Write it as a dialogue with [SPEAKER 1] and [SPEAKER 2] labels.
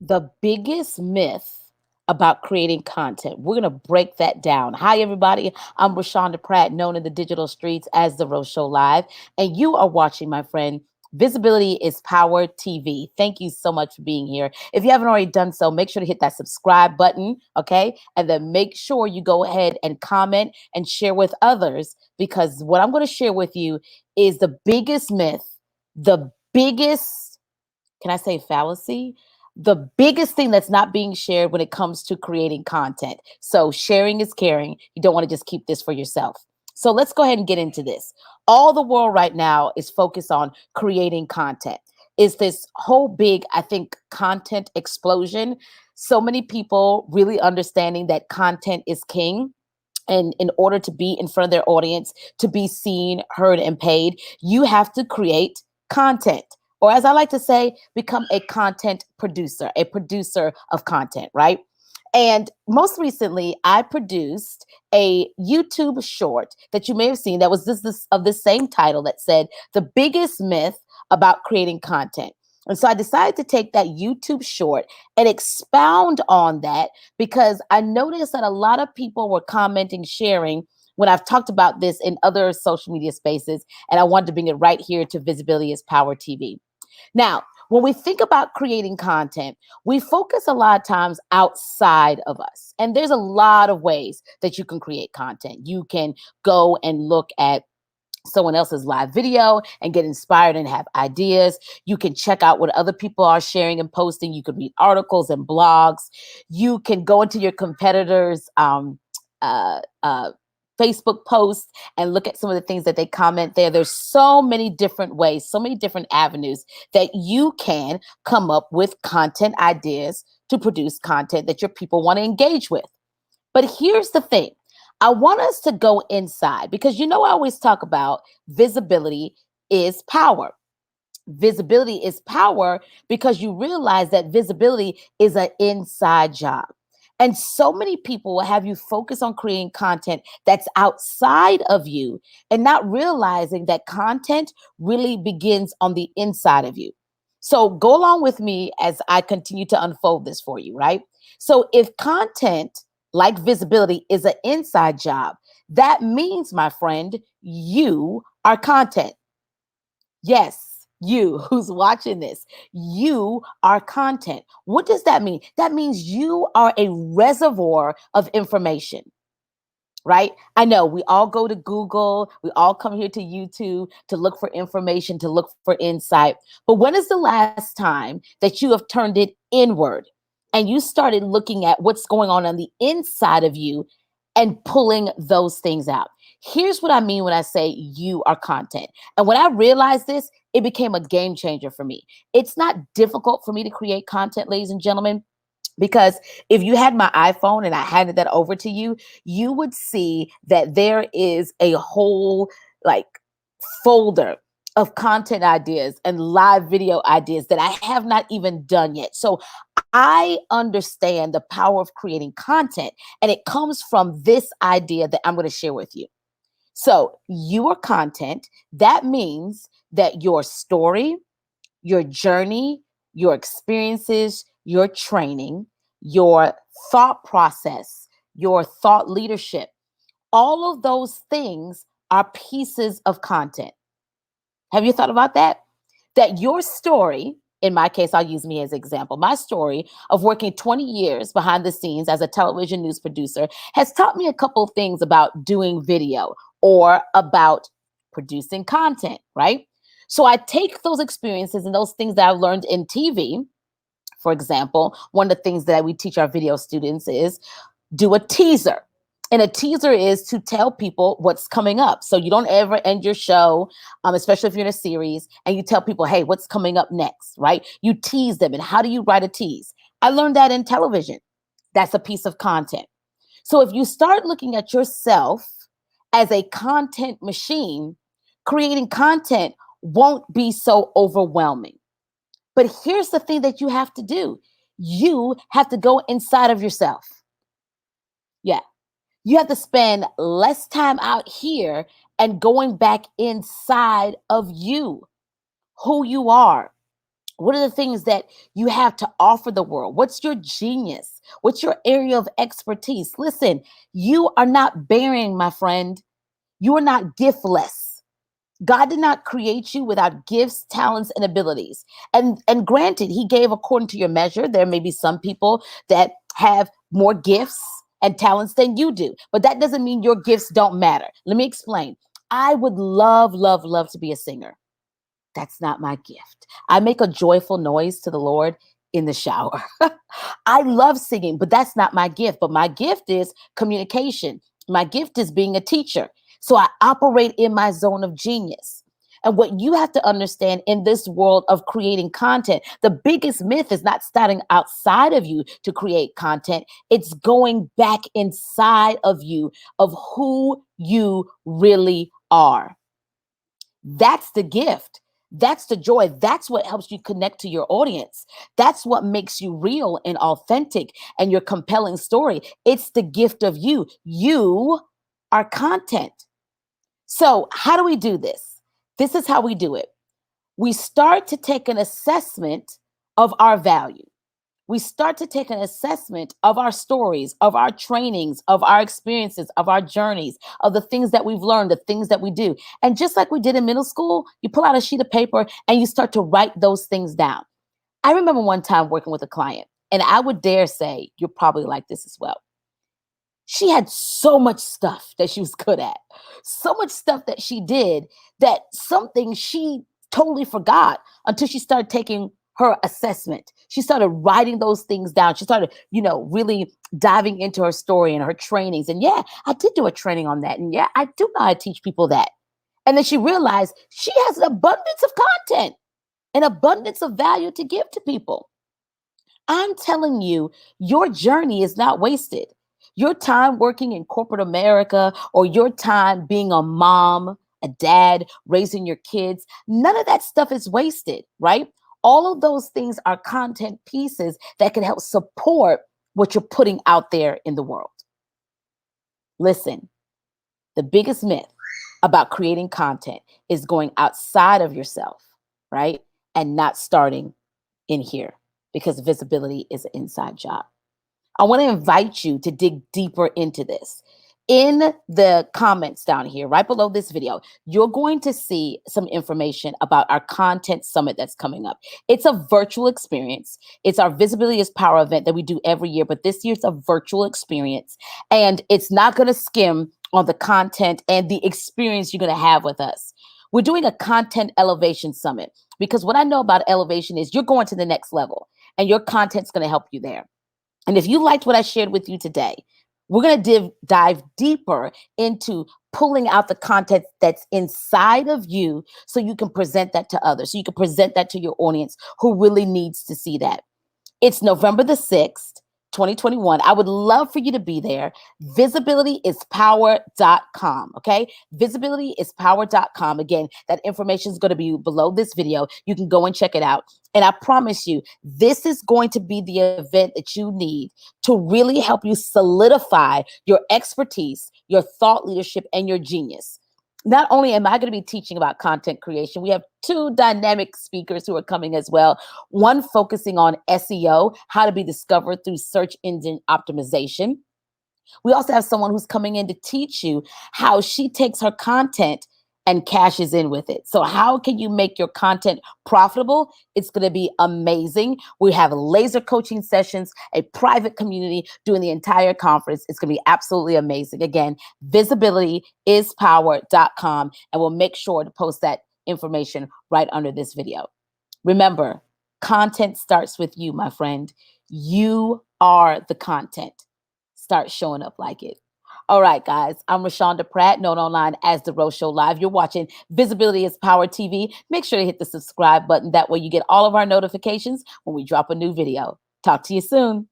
[SPEAKER 1] The biggest myth about creating content. We're going to break that down. Hi, everybody. I'm Rashonda Pratt, known in the digital streets as The Rose Show Live. And you are watching, my friend, Visibility is Power TV. Thank you so much for being here. If you haven't already done so, make sure to hit that subscribe button, okay? And then make sure you go ahead and comment and share with others, because what I'm going to share with you is the biggest myth, the biggest, can I say fallacy? The biggest thing that's not being shared when it comes to creating content. So sharing is caring. You don't want to just keep this for yourself. So let's go ahead and get into this. All the world right now is focused on creating content. Is this whole big, I think, content explosion. So many people really understanding that content is king. And in order to be in front of their audience, to be seen, heard, and paid, you have to create content. Or as I like to say, become a content producer, a producer of content, right? And most recently, I produced a YouTube short that you may have seen that was this of the same title that said, "The Biggest Myth About Creating Content." And so I decided to take that YouTube short and expound on that, because I noticed that a lot of people were commenting, sharing when I've talked about this in other social media spaces. And I wanted to bring it right here to Visibility is Power TV. Now, when we think about creating content, we focus a lot of times outside of us. And there's a lot of ways that you can create content. You can go and look at someone else's live video and get inspired and have ideas. You can check out what other people are sharing and posting. You can read articles and blogs. You can go into your competitors' uh, uh, Facebook posts and look at some of the things that they comment there. There's so many different ways, so many different avenues that you can come up with content ideas to produce content that your people want to engage with. But here's the thing. I want us to go inside, because I always talk about visibility is power. Visibility is power because you realize that visibility is an inside job. And so many people will have you focus on creating content that's outside of you and not realizing that content really begins on the inside of you. So go along with me as I continue to unfold this for you, right? So if content like visibility is an inside job, that means, my friend, you are content. Yes, you who's watching this, you are content. What does that mean? That means you are a reservoir of information, right? I know we all go to Google, we all come here to YouTube to look for information, to look for insight. But when is the last time that you have turned it inward and you started looking at what's going on the inside of you and pulling those things out? Here's what I mean when I say you are content. And when I realized this, it became a game changer for me. It's not difficult for me to create content, ladies and gentlemen, because if you had my iPhone and I handed that over to you, you would see that there is a whole like folder of content ideas and live video ideas that I have not even done yet. So I understand the power of creating content, and it comes from this idea that I'm going to share with you. So you are content. That means that your story, your journey, your experiences, your training, your thought process, your thought leadership, all of those things are pieces of content. Have you thought about that? That your story, in my case, I'll use me as an example. My story of working 20 years behind the scenes as a television news producer has taught me a couple of things about doing video or about producing content, right? So I take those experiences and those things that I've learned in TV. For example, one of the things that we teach our video students is do a teaser. And a teaser is to tell people what's coming up. So you don't ever end your show, especially if you're in a series, and you tell people, hey, what's coming up next, right? You tease them. And how do you write a tease? I learned that in television. That's a piece of content. So if you start looking at yourself as a content machine, creating content won't be so overwhelming. But here's the thing that you have to do. You have to go inside of yourself. Yeah. You have to spend less time out here and going back inside of you, who you are, What are the things that you have to offer the world? What's your genius? What's your area of expertise? Listen, you are not barren, my friend. You are not giftless. God did not create you without gifts, talents, and abilities. And granted, he gave according to your measure. There may be some people that have more gifts and talents than you do, but that doesn't mean your gifts don't matter. Let me explain. I would love, love, love to be a singer. That's not my gift. I make a joyful noise to the Lord in the shower. I love singing, but that's not my gift. But my gift is communication. My gift is being a teacher. So I operate in my zone of genius. And what you have to understand in this world of creating content, the biggest myth is not starting outside of you to create content. It's going back inside of you of who you really are. That's the gift. That's the joy. That's what helps you connect to your audience. That's what makes you real and authentic and your compelling story. It's the gift of you. You are content. So, how do we do this? This is how we do it. We start to take an assessment of our value. We start to take an assessment of our stories, of our trainings, of our experiences, of our journeys, of the things that we've learned, the things that we do. And just like we did in middle school, you pull out a sheet of paper and you start to write those things down. I remember one time working with a client, and I would dare say, you're probably like this as well. She had so much stuff that she was good at, so much stuff that she did that something she totally forgot until she started taking her assessment. She started writing those things down. She started, really diving into her story and her trainings. And yeah, I did do a training on that. And yeah, I do know how to teach people that. And then she realized she has an abundance of content, an abundance of value to give to people. I'm telling you, your journey is not wasted. Your time working in corporate America or your time being a mom, a dad, raising your kids, none of that stuff is wasted, right? All of those things are content pieces that can help support what you're putting out there in the world. Listen, the biggest myth about creating content is going outside of yourself, right? And not starting in here, because visibility is an inside job. I want to invite you to dig deeper into this. In the comments down here, right below this video, you're going to see some information about our content summit that's coming up. It's a virtual experience. It's our Visibility is Power event that we do every year, but this year's a virtual experience, and it's not going to skim on the content and the experience you're going to have with us. We're doing a content elevation summit because what I know about elevation is you're going to the next level and your content's going to help you there. And if you liked what I shared with you today, we're going to dive deeper into pulling out the content that's inside of you so you can present that to others, so you can present that to your audience who really needs to see that. It's November the 6th, 2021. I would love for you to be there. Visibilityispower.com. Okay. Visibilityispower.com. Again, that information is going to be below this video. You can go and check it out. And I promise you, this is going to be the event that you need to really help you solidify your expertise, your thought leadership, and your genius. Not only am I going to be teaching about content creation, we have two dynamic speakers who are coming as well. One focusing on SEO, how to be discovered through search engine optimization. We also have someone who's coming in to teach you how she takes her content and cashes in with it. So how can you make your content profitable? It's going to be amazing. We have laser coaching sessions, a private community doing the entire conference. It's going to be absolutely amazing. Again, visibilityispower.com, and we'll make sure to post that information right under this video. Remember, content starts with you, my friend. You are the content. Start showing up like it. All right, guys, I'm Rashonda Pratt, known online as The Rose Show Live. You're watching Visibility is Power TV. Make sure to hit the subscribe button. That way you get all of our notifications when we drop a new video. Talk to you soon.